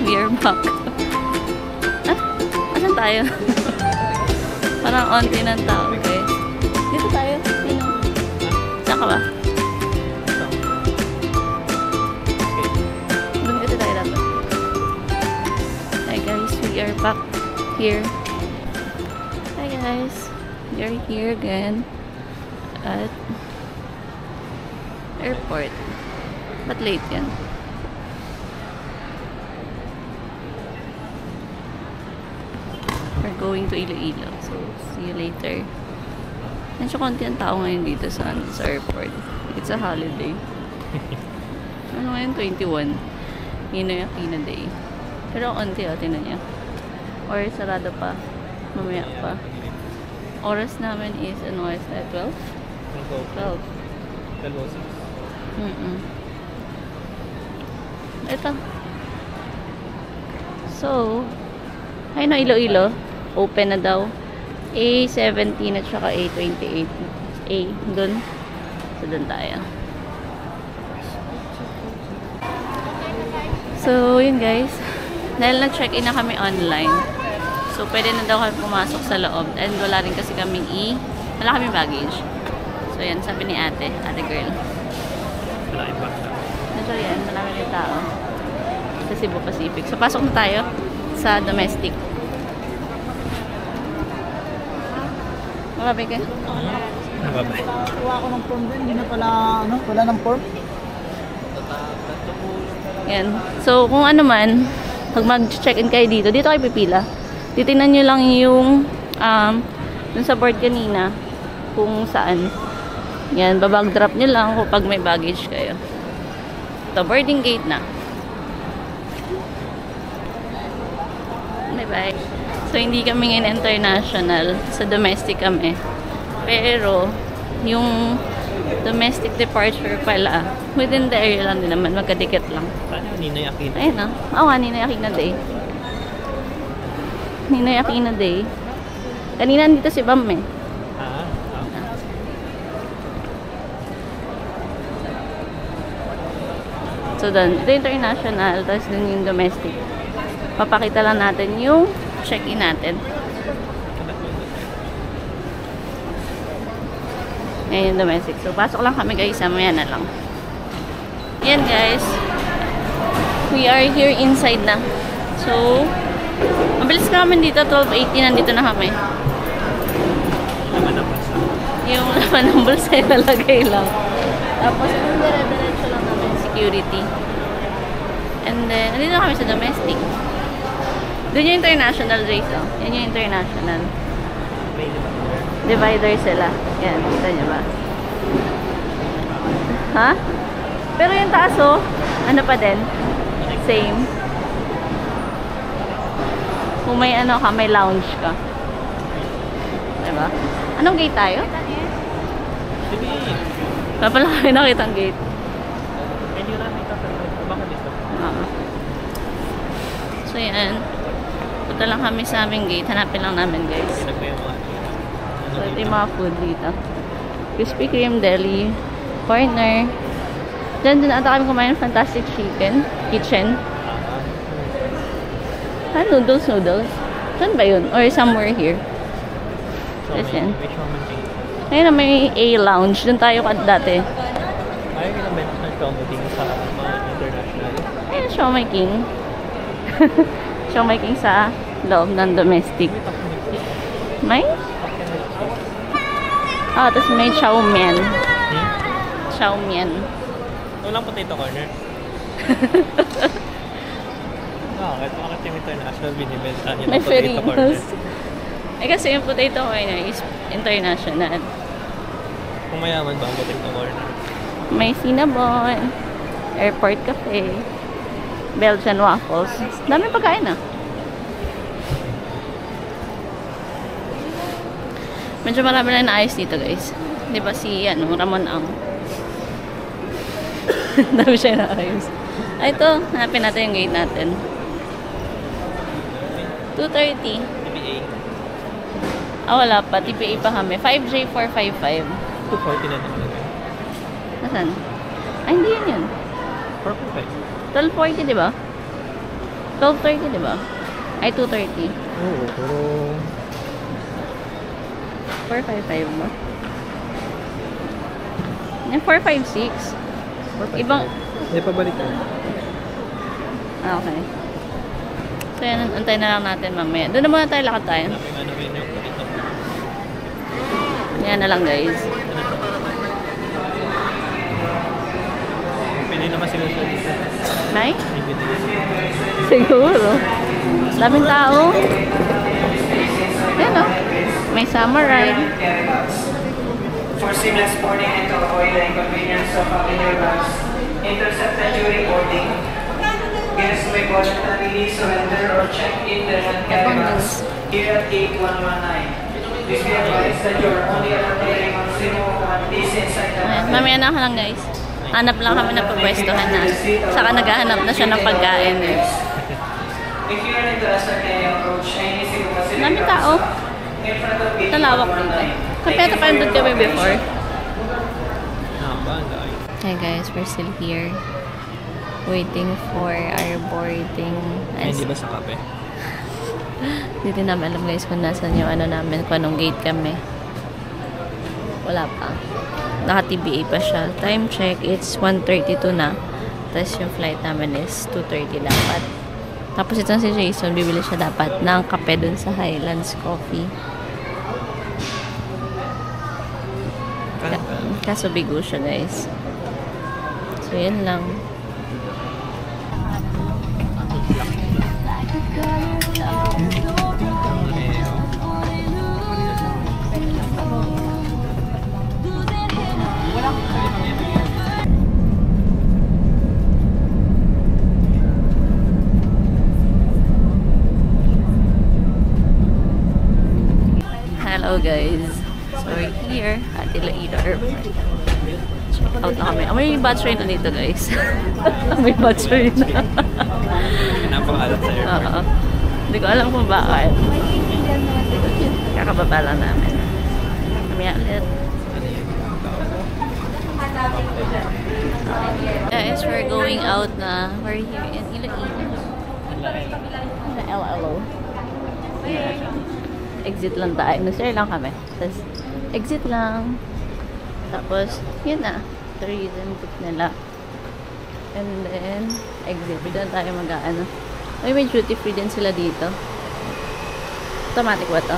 We are back. Asan tayo? Parang onti ng tao, guys. Dito tayo. Sino? Saan ka ba? Doon dito tayo dapat. Hi guys, we are back here. Hi guys. We are here again at airport. Ba't late yan? We're going to Iloilo. So, see you later. Medyo konti ang tao ngayon dito sa airport. It's a holiday. Ano ngayon? 21. Ninoy Aquino Day. Pero konti, tinan niya. Or sarado pa. Mamaya pa. Oras namin is, ano is that? 12? 12. 12. Ito. So, ay no, Iloilo. Open na daw. A17 at saka A28. A, dun. So, dun tayo. So, yun guys. Dahil nag-check-in na kami online. So, pwede na daw kami pumasok sa loob. And wala rin kasi kaming wala kaming baggage. So, yan. Sabi ni ate girl. Wala yung bag. So, yan. Marami yung tao. Sa Cebu Pacific. So, pasok na tayo sa domestic. Mababay ka? Mababay. Kuha ako ng form din. Hindi na pala, wala ng form. Yan. So, kung ano man, pag mag-check-in kayo dito, dito kayo pipila. Titingnan nyo lang yung dun sa board kanina kung saan. Yan, babag drop nyo lang kapag may baggage kayo. Ito, boarding gate na. Bye-bye. So, hindi kami ngayon international. Sa domestic kami. Pero, yung domestic departure pala, within the area lang din naman. Magkadikit lang. Paano Ninoy Aquino? Ayun na. Oo nga, Ninoy Aquino Day. Ninoy Aquino Day. Kanina dito si Bam eh. So, doon. Ito international. Tapos dun yung domestic. Papakita lang natin yung check-in natin. Ayan yung domestic. So, pasok lang kami guys. Mamaya na lang. Ayan guys. We are here inside na. So, mabilis ka naman dito. 12:80 nandito na kami. Yung laman ng bulsa yung nalagay lang. Tapos, yung dire-diretso lang namin security. And then, nandito kami sa domestic. Doon yung international race, oh. Yan yung international. Divider sila. Yan, kita nyo ba? Ha? Pero yung taas, oh, ano pa din? Same. Kung may ano ka, may lounge ka. Diba? Anong gate tayo? Wala pala kami nakita ang gate. So, yan. Punta lang kami sa aming gate. Hanapin lang namin, guys. So, ito yung mga food dito. Krispy Kreme Deli. Corner. Then ata kami kumain ng Fantastic Kitchen. Noodles. Saan ba yun? Or somewhere here? Yes, yan. Ayun na, may A-Lounge. Doon tayo dati. Ayaw yung nabenta ng Shomai King sa mga international. Ayun, Shomai King. Shomai King sa loob ng domestic. May? Tapos may Chow Mein. Chow Mein. Walang potato corner. Bakit yung international binibenta yung May potato corner? Ferinos. Kasi yung potato corner is international. Kung mayaman ba ang potato corner? May Cinnabon, Airport Cafe, Belgian waffles. Dami pagkain ah. Medyo marami na naayos dito guys. Di ba si Ramon Ang? Dami siya naayos. Ay ito, hanapin natin yung gate natin. 2:30. TPA. Wala pa. TPA pa kami. 5J455. 240 na naman. Nasaan? Hindi yun. 445. 12:40, di ba? 12:30, di ba? Ay, 2:30. Oo, pero... 455 ba? Yan, 456. Ibang... Hindi, pabalik ko. Ah, okay. So, yan, antay na lang natin mamaya. Doon na muna tayo, lakad tayo. Yan na lang, guys. Pili naman sila sa dito. May? Siguro. Daming tao. Yan, oh. May summer ride. For seamless boarding and to avoid the inconvenience of having your bags intercepted during boarding, guests may voluntarily surrender or check in their hand carry bags here at gate 119. Please be advised that you are only allowed to carry maximum of 1 piece inside the bag. Mamaya na ako lang, guys. Hanap lang kami ng pagpwestuhan na. Saka naghahanap na siya ng pagkain. If you are interested in approach any single facility, Daming tao. in front of gate Talawak dito. Kompleto pa yung doon kami before. Hey guys, we're still here. Waiting for our boarding. Ay, hindi ba sa kape? Hindi din namin alam guys kung nasan yung ano namin, kung anong gate kami. Wala pa. Naka-TBA pa siya. Time check, it's 1:32 na. Tapos yung flight namin is 2:30 dapat. Tapos itong si Jason, bibili siya dapat ng kape dun sa Highlands Coffee. Kaso bigo siya guys. So yan lang. Hello guys. So we're here at Iloilo Airport. Check out na kami. May battery na dito guys. May battery na. Napakalat sa airport. Oo. Hindi ko alam kung bakit. Kakababa lang namin. Kami ulit. Guys, we're going out na. We're here in Iloilo. Sa LLO. Yeah. Exit lang tayo. Nag-share lang kami. Tapos, exit lang. Tapos, yun na. Tourism book nila. And then, exit. Doon tayo mag-ano. Ay, may duty free din sila dito. Automatic ba to?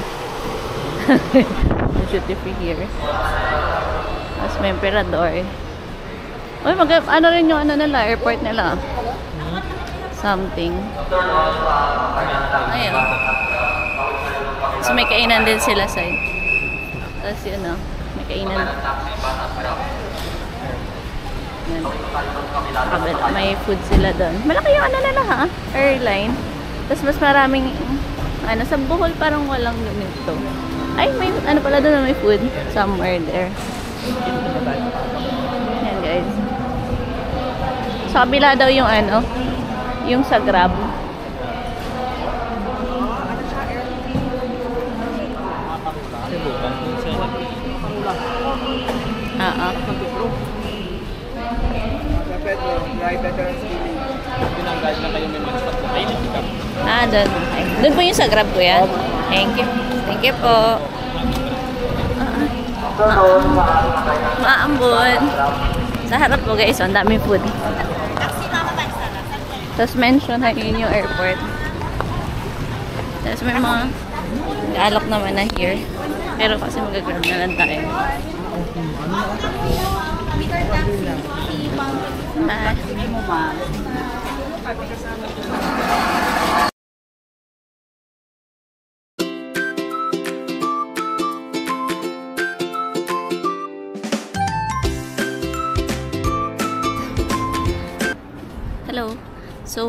May duty free here. Tapos, may emperador. Uy, ano rin yung ano nila, airport nila. Something. Ayun. So, may kainan din sila side. Tapos yun o. May kainan. Yan. May food sila doon. Malaki yung ano nila ha? Airline. Tapos mas maraming ano, sa Bohol parang walang ganito. Ay, may ano pala doon, may food. Somewhere there. Yan guys. Sa kabila daw yung ano, yung sa Grab. Doon. Doon po yung sa Grab ko yan. Thank you. Thank you po. Maambon. Sa harap po guys, ang daming food. Tapos mention na yun yung airport. Tapos may mga alok naman na here. Pero kasi mag-grab na lang tayo. Hello. So,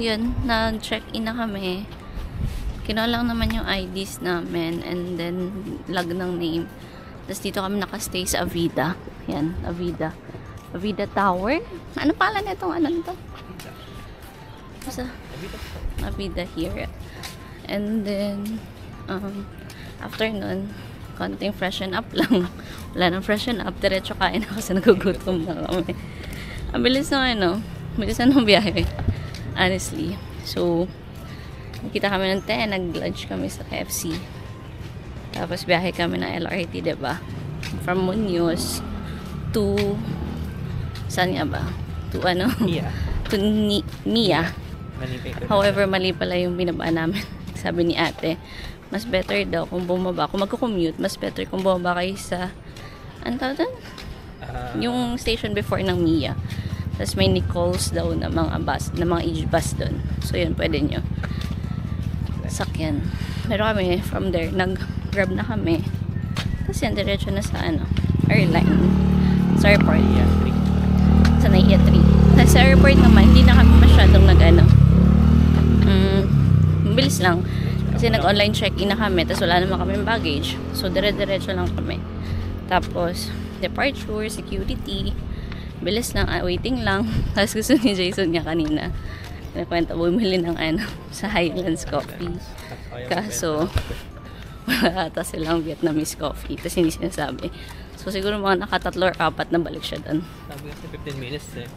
yun. Nag-check-in na kami. Kinuha lang naman yung IDs namin and then lag ng name. Tapos dito kami nakastay sa Avida. Yan, Avida. Avida Tower. Ano pala na itong ano nito? Sa Avida here. And then, after nun, konting freshen up lang. Wala nang freshen up. Diretso kain na kasi nagugutom na kami. Ang bilis na ano. Bilis na nung biyahe. Honestly. So, nakita kami ng 10, nag-lunch kami sa KFC. Tapos, biyahe kami ng LRT, diba? From Muñoz to, saan nga ba? To ano? Yeah. To Mia. However, mali pala yung binabaan namin. Sabi ni ate, mas better daw kung bumaba. Kung magko-commute, mas better kung bumaba kayo sa, ano tawag doon? Yung station before ng Mia. Tapos may Nichols daw na mga bus, na mga age bus doon. So yun, pwede nyo sakyan. Pero kami, from there, nag-grab na kami. Tapos yan, diretso na sa ano, airline. Sa airport. Sa Naiya 3. Tapos sa airport naman, hindi na kami masyadong nag-ano. Mabilis lang. Kasi nag-online check-in na kami. Tapos wala naman kami baggage. So, dire-diretso lang kami. Tapos, departure, security. Bilis lang, waiting lang. Tapos gusto ni Jason niya kanina. Nakwenta, bumili ng ano, sa Highlands Coffee. Kaso, wala ata silang Vietnamese coffee. Tapos hindi sinasabi. So, siguro mga nakatatlo or 4 na balik siya doon. Sabi kasi 15 minutes eh.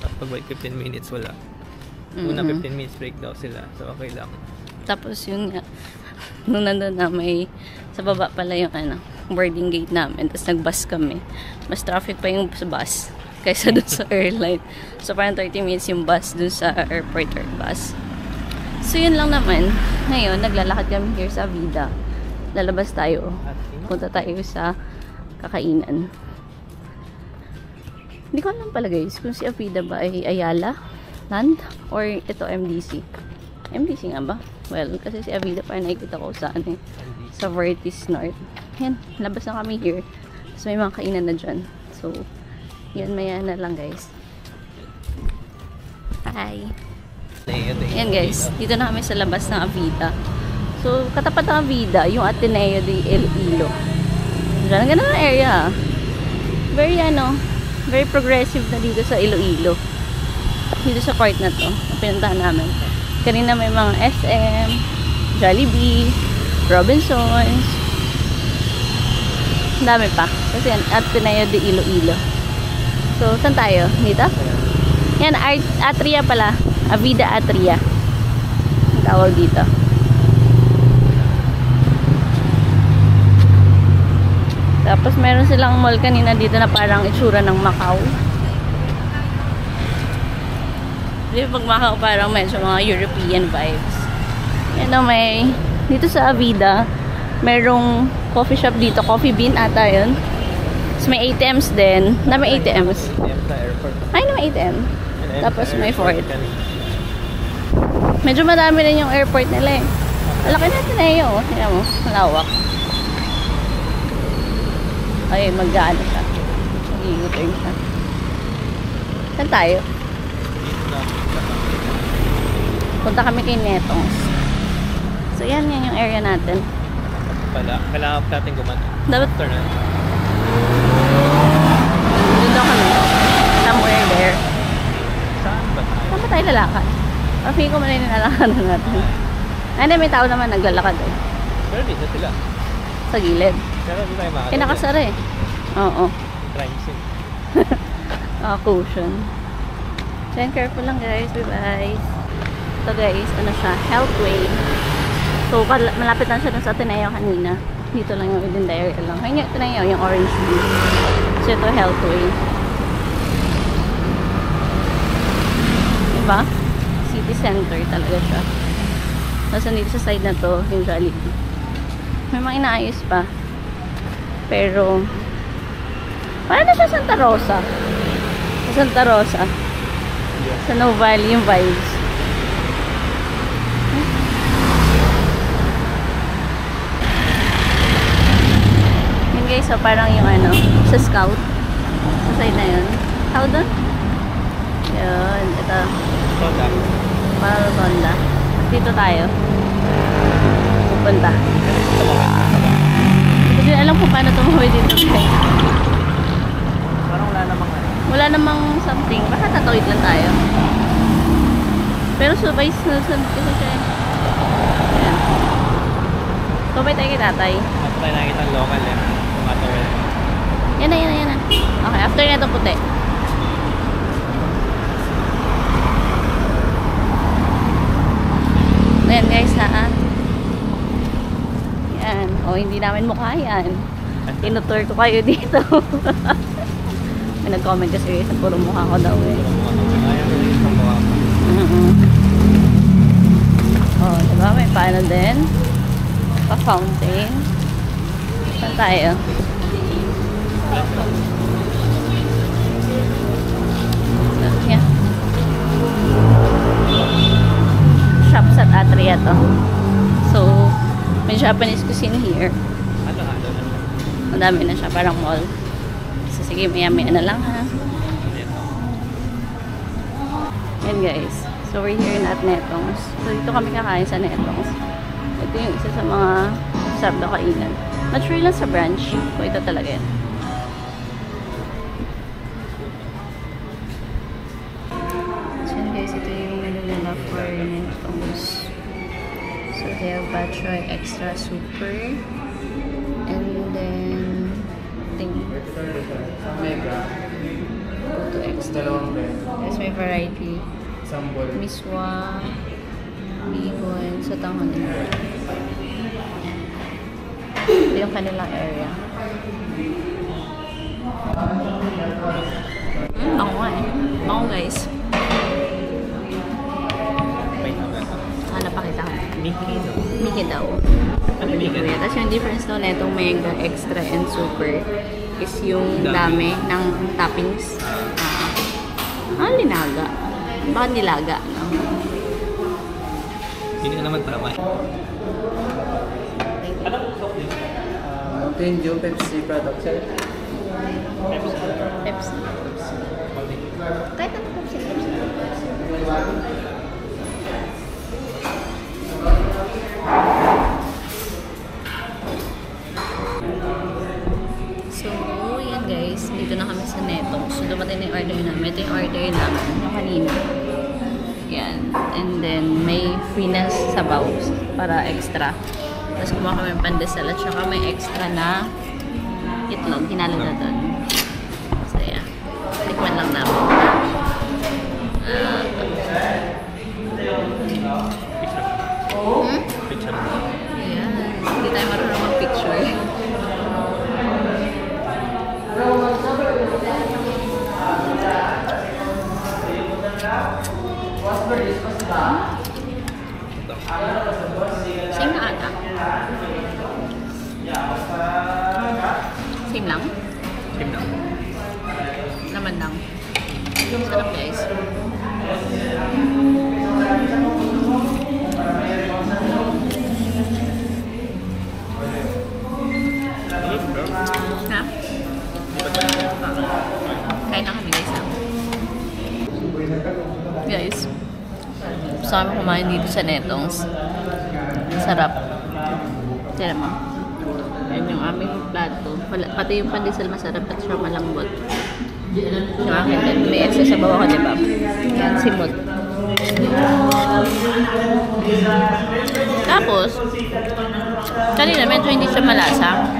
Tapos pag 15 minutes, wala. Una 15 minutes break daw sila. So, okay lang. Tapos yun nga, nung nandun na may, sa baba pala yung ano, boarding gate namin. Tapos nag-bus kami. Mas traffic pa yung sa bus kaysa dun sa airline. So parang 30 minutes yung bus dun sa airport or bus. So yun lang naman. Ngayon, naglalakad kami here sa Avida. Lalabas tayo. Punta tayo sa kakainan. Hindi ko alam pala guys kung si Avida ba ay Ayala Land or ito MDC. MDC nga ba? Well, kasi si Avida parang nakikita ko sa ano, sa Vertis North. Yan, labas na kami here. So may mga kainan na dyan. So, yan, maya na lang guys. Hi! Yan guys, dito na kami sa labas ng Avida. So, katapat ng Avida, yung Ateneo de Iloilo. Diyan, ganun ang area. Very ano, very progressive na dito sa Iloilo. Dito sa part na to, pinuntahan namin. Kanina may mga SM, Jollibee, Robinsons. Ang dami pa. Kasi yan, Ateneo de Iloilo. So, saan tayo? Dito? Yan, Atria pala. Avida Atria. Ang tawag dito. Tapos meron silang mall kanina dito na parang itsura ng Macau. Di pag Macau parang medyo mga European vibes. Yan o, may dito sa Avida merong coffee shop dito, Coffee Bean ata yun. Tapos may ATMs din. Na may ATMs. Ay, na may ATM. Tapos may Ford. Medyo madami rin yung airport nila eh. Malaki natin na yun. Tingnan mo, malawak. Ay, mag-gaano siya. Mag-i-U-turn siya. Saan tayo? Punta kami kay Netong's. So, yan yung area natin. Pala, kailangan natin gumana. Dapat Turn na. doon daw kami. Somewhere there. Saan ba tayo? Saan ba tayo lalakad? Or feeling ko mali nilalakad na natin. Ay, hindi, may tao naman naglalakad eh. Pero dito sila. Sa gilid. Pero di tayo makakita. Eh, nakasara eh. Oo. Crime scene. Cushion. Then, careful lang guys. Bye-bye. Ito guys, ano siya? Healthway. So, malapit lang siya dun sa Ateneo kanina. Dito lang yung within the area lang. Ay, ito na yung orange blue. So, ito Healthway. Diba? City center talaga siya. Tapos, dito sa side na to, yung Jollibee. May mga inaayos pa. Pero, parang na siya Santa Rosa. Sa Santa Rosa. Sa No Valley yung vibes. Yun guys, so parang yung ano, sa Scout. Sa side na yun. How doon? Yun, ito. Rotonda. Dito tayo. Pupunta. Hindi ko alam kung paano tumawid dito. Parang wala namang ano. Wala namang something. Baka tatawid lang tayo. Pero subay sunod kasi siya. Ayan. Subay tayo kay tatay. At tayo nakikita ang local eh. Tumatawid. Yan na, yan na, yan na. Okay, after na ito puti. Ayan guys ha. Yan. O, hindi namin mukha yan. Tinutour ko kayo dito. May nag-comment kasi sa puro mukha ko daw eh. Ayaw ko yung pambawa ko. Oh, diba? May paano din. Pa-fountain. Saan tayo? Yeah. Shops at Atria to. So, may Japanese cuisine here. Halo-halo na siya. Ang dami na siya, parang mall. So, sige, maya-maya na lang ha. Yan guys. So, we're here at Netong's. So, dito kami kakain sa Netong's. Ito yung isa sa mga sarap na kainan. Not sure lang sa branch. So, ito talaga yan. So, yun guys. Ito yung menu nila for Netong's. So, they have Bachoy Extra Super. And then, Puto Extra. Yes, may variety. Miswa, bihon, sa tanghon. Ito yung kanilang area. Bango nga eh. Bango guys. May tawag. Ano pakita ko? Mickey, no? Mickey daw. Ano Mickey? Tapos yung difference daw na itong mega, extra, and super is yung dami ng toppings. Linaga. Baka nilaga, no? Hindi ka naman tama. Mountain Dew Pepsi product, sir. Pepsi. Kahit ano Pepsi. So, yan guys. Dito na kami sa Netong's. So, dumating na yung order namin. Ito yung order namin. Yung kanina. Yan. And then, may free na sabaw para extra. Tapos kumuha kami ng pandesal at saka may extra na itlog. Hinalo na doon. So, yeah. Tikman lang namin. Picture. Ayan. Hindi tayo marunong mag-picture. Same na ata. Same lang? Same lang. Naman lang. Sarap guys. Ha? Kain na kami guys ha? Guys, gusto kami kumain dito sa Netong's. Sarap. Tira mo. Yan yung aming plato. Pati yung pandesal masarap at siya malambot. Yung akin din. May extra sa bawah ko, diba? Yan, simot. Tapos, kanina medyo hindi siya malasa.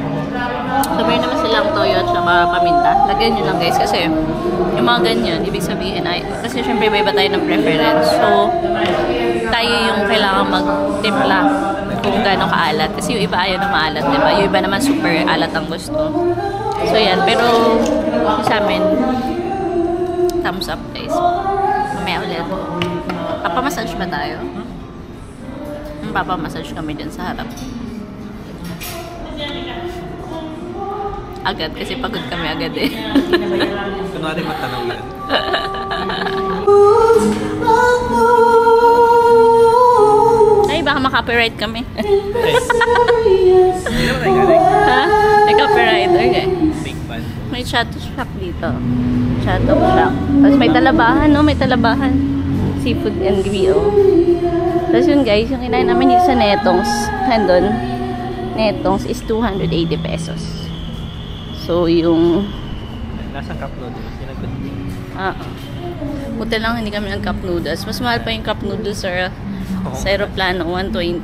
So, meron naman silang toyo at saka paminta. Lagyan nyo lang guys kasi yung mga ganyan, ibig sabihin ay, kasi syempre iba tayo ng preference. So, tayo yung kailangan magtimpla kung gaano kaalat. Kasi yung iba ayaw na maalat, diba? Yung iba naman super alat ang gusto. So, yan. Pero, yung sa amin, thumbs up guys. Mamaya ulit. Papamassage ba tayo? Papamassage kami dyan sa harap. Agad, kasi pagod kami agad eh. Kung natin matanong yan. Ay, baka makapiright kami. Hindi naman tayo galing. Ha? May copywriter eh. Big fan. May Chato Shack dito. Chato Shack. Tapos may talabahan, no? May talabahan. Seafood and grill. Tapos yun guys, yung kinain namin dito sa Netong's, handon, Netong's is 280 pesos. So, yung... Nasaan cup noodles? Buti lang hindi kami ng cup noodles. Mas mahal pa yung cup noodles sa aeroplano, 120.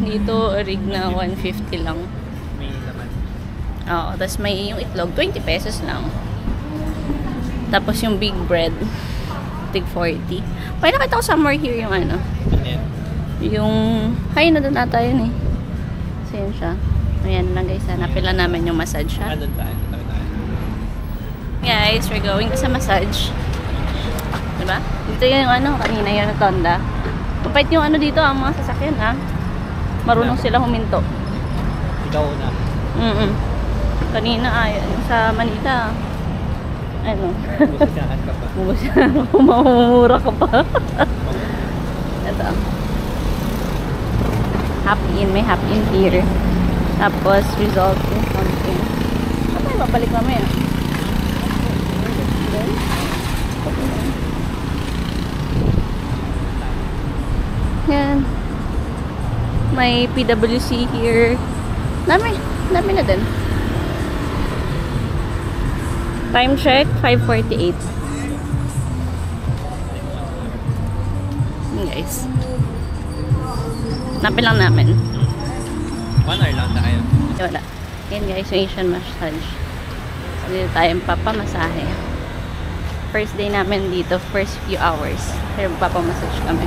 Dito, rig na 150 lang. May laman. Oo, tapos may yung itlog, 20 pesos lang. Tapos yung big bread, tig 40. Pwede nakita ko somewhere here yung ano. Yan. Yung, hay na doon ata yun eh. So yun siya. Ayan lang guys, hanapin lang namin yung massage ha. Doon tayo. Guys, we're going sa massage. Diba? Dito yung ano, kanina yung rotonda. Kapait yung ano dito, ang mga sasakyan ha. Marunong sila huminto. Ikaw na. Kanina ayan, sa Manila. Ano? Busisahan ka pa. Mamumura ka pa. Ito. Hop in, may hop in here. Tapos, result in something. Ano tayo, babalik mamaya. Yan. May PWC here. Dami na din. Time check, 5:48. Guys. Napin lang namin. 1 hour lang tayo. Wala. Yan guys, yung Asian massage. So, dito tayong papamasahe. First day namin dito, first few hours. Pero papamassage kami.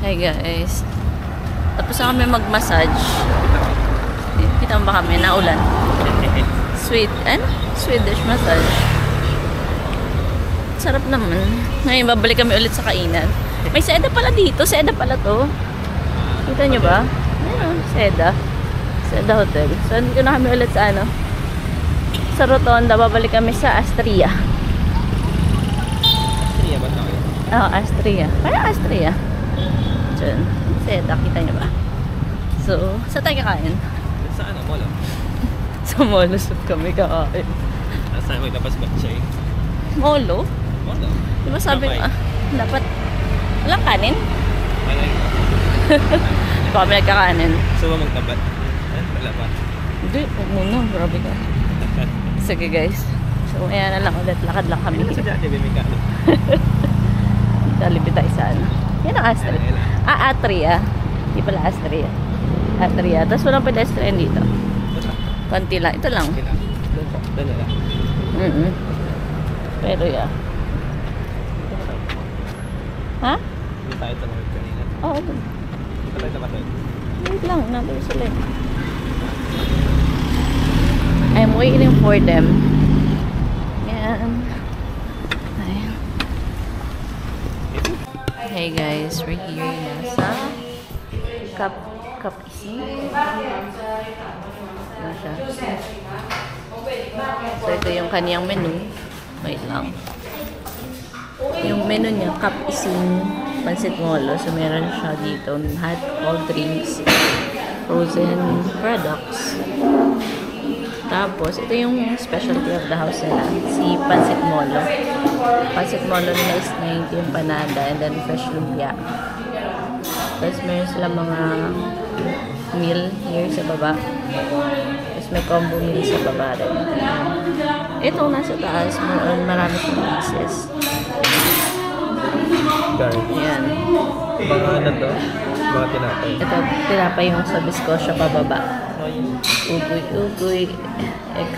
Hey guys. Tapos na kami mag-massage. Kita mo ba kami? Naulan. Swedish massage. Sarap naman. Ngayon, babalik kami ulit sa kainan. May seda pala dito. Seda pala to. Kita nyo ba? Ayun, seda. Seda Hotel. So, dito na kami ulit sa ano. Sa Rotonda, babalik kami sa Astria. Astria ba tayo? Oo, Astria. Parang Astria. Diyan. Seda, kita nyo ba? So, sa tayo kakain? Sa ano, molo? Sa molo, soup kami kakain. Saan mo ilabas ba siya eh? Molo? Molo? Di ba sabi ko, dapat walang kanin? Di ba kami nagkakanin? So ba magtabat? Wala ba? Hindi, huwag muna. Grabe ka. Sige guys. So, ayan na lang ulit. Lakad lang kami. Sa dati, bimikano. Dalipi tayo sa ano. Yan ang Astria. Atria. Hindi pala Astria. Atria. Tapos walang pedestrian dito. Konti lang. Ito lang. Doon na lang. Pero yeah. Ha? Hindi tayo tumawid kanina. Oo. Hindi pa tayo tamatid. Wait lang. Nandun sila. I'm waiting for them. Yan. Ayan. Hey guys, we're here na sa Cup Isi. Ano siya? So ito yung kaniyang menu. Wait lang. Yung menu niya, Cup Ising Pancit Molo. So meron siya dito hot cold drinks, frozen products. Tapos, ito yung specialty of the house nila, si Pancit Molo. Pancit Molo nila is 90 yung panada and then fresh lumpia. Tapos, meron sila mga meal here sa baba. Tapos, may combo meal sa baba rin. Ito nasa taas, marami siyang pieces. Ayan. Mga ano to? Mga tinapay. Ito, tinapay yung sa biskosya pababa. Ugoy, egg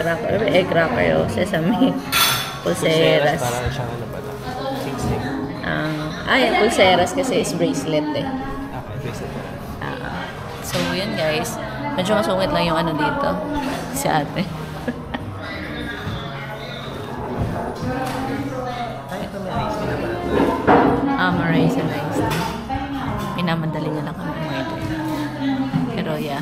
cracker, sesame, pulseras. Parang siyang ano pala? Sing-sing. Pulseras kasi is bracelet eh. Okay, bracelet. So, yun guys. Medyo masungit lang yung ano dito. Si ate. Ay, ito may ice na pala. Rice and ice. Minamadali niya lang kami umorder. Pero yeah.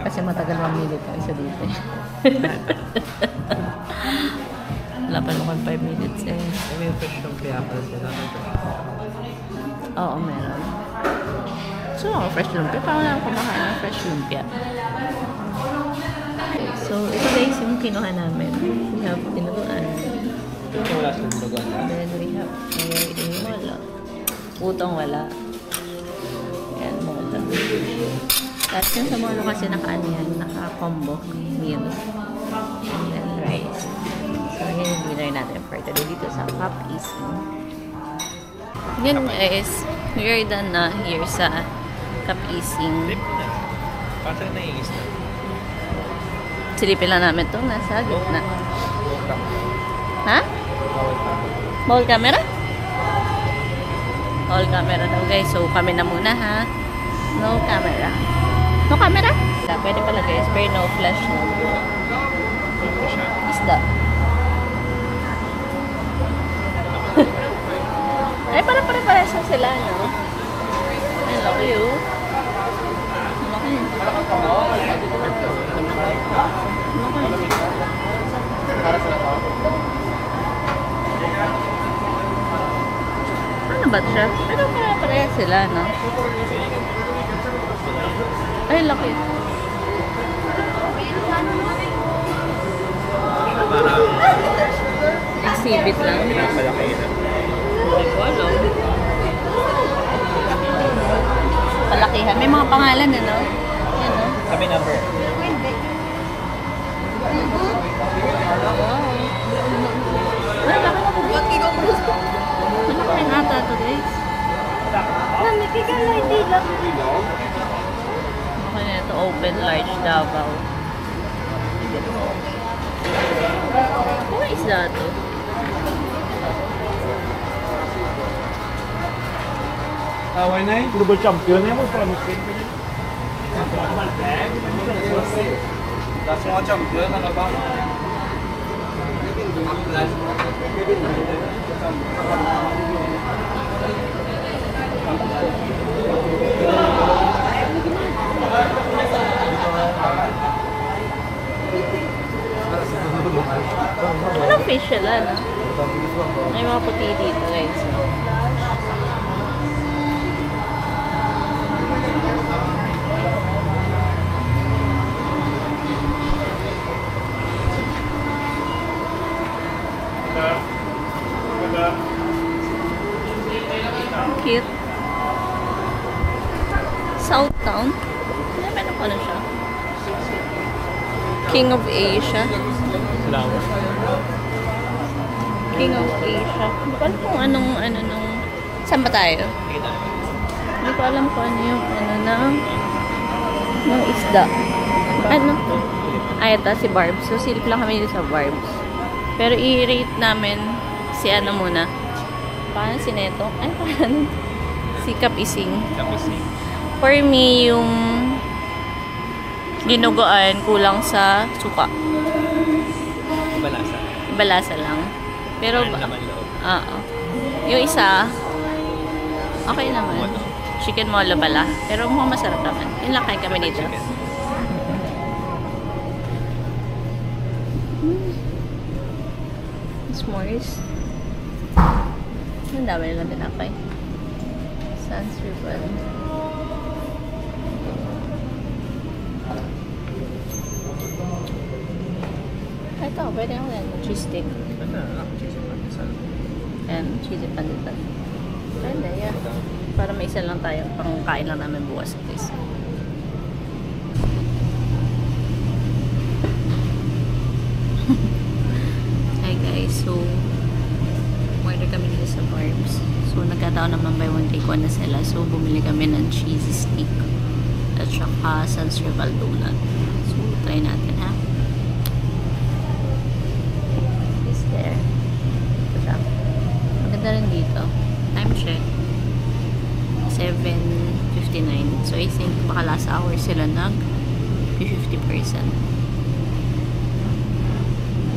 Kasi matagal mamili tayo sa dito. Wala pa naman 5 minutes eh. May fresh lumpia pa sila. Oo, meron. So, fresh lumpia. Paano lang kumakain ng fresh lumpia? So, ito guys yung kinuha namin. We have tinuruan. Wala silang bagoan. Then we have wala. Putong wala. Ayan, mola. Tapos yung sa Molo kasi naka-ano yan, naka-combo meal. And rice. So, yun yung dinner natin for today dito sa Cup Easy. Yun guys, we are done na here sa Cup Easy. Trip na. Parang naiingis na. Silipin lang namin ito, nasa gitna. Ha? Bawal camera? Bawal camera daw guys. So kami na muna ha. No camera. No camera? Pwede pala guys, pero no flash no. Isda. Ay, para sila, no? Ay, laki oh. Laki. Ano ba siya? Pero para sila, no? Ay, laki. Exhibit lang. Malaki na. Hindi ko alam. Palakihan. May mga pangalan, ano? Yan, no? Kami number. Ay, laki na po. Malaki na ata ito, guys. Malaki ka na, hindi lang. Malaki na ito, open, large, Davao. What is that? Why not? Global champion na mo para mag-spin ko niya. Last mga champion, ano ba? Anong fish sila, no? May mga puti dito, guys. Cute. Southtown. Ano pa na siya? King of Asia. Flower. King of Asia. Hindi ko alam kung anong, nung... Saan ba tayo? Hindi ko alam kung ano yung, ng isda. Ano? Ay, ito, si Barbs. So, silip lang kami dito sa Barbs. Pero, i-rate namin si ano muna. Paano si Neto? Ay, paano? Si Kapising. Kapising. For me, yung ginugaan kulang sa suka. Balasa. Balasa lang. Pero, Ano naman loob? oo. Yung isa, okay naman. Molo. Chicken molo pala. Pero mukhang masarap naman. Yun lang kain kami dito. Chicken. S'mores. Ang dami nilang tinapay. Sans Rival. Ito, pwede ako yan. Cheese stick. Cheese pandesal. And cheesy pandesal. Pwede, yeah. Para may isa lang tayo. Pangkain lang namin bukas guys. Hi guys, so order kami dito sa Barbs. So nagkataon naman by one take one na sila. So bumili kami ng cheesy stick at saka Sans Rival donut. So try natin ha. Is there? Ito siya. Maganda rin dito. Time check. 7:59. So I think baka last hour sila nag 50%.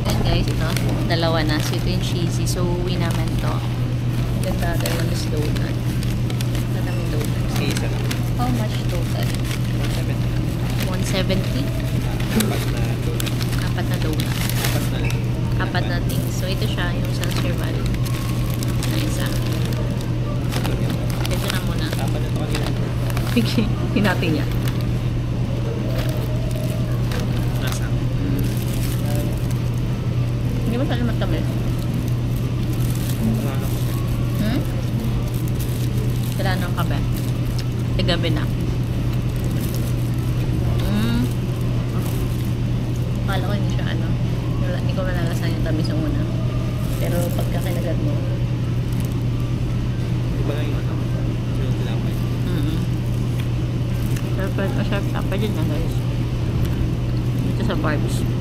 And guys, ito, dalawa na. So, ito yung cheesy. So, uwi naman to. And the other one is donut. Ito namin donut. Isa lang. How much total? 170? Apat na donut. Apat na lang. Apat na things. So, ito siya, yung Sans Rival. Na isa. Ito na muna. Apat na ito kanina. Hinati niya. Nasa. Hindi mo saan matamis? Wala na ko. Wala nang kape. Gabi na. Akala ko hindi siya hindi ko malalasan yung tamis yung una. Pero pagka kinagat mo, Iba lang yung ano. Yung tinapay. Masarap din na guys. Dito sa Barb's.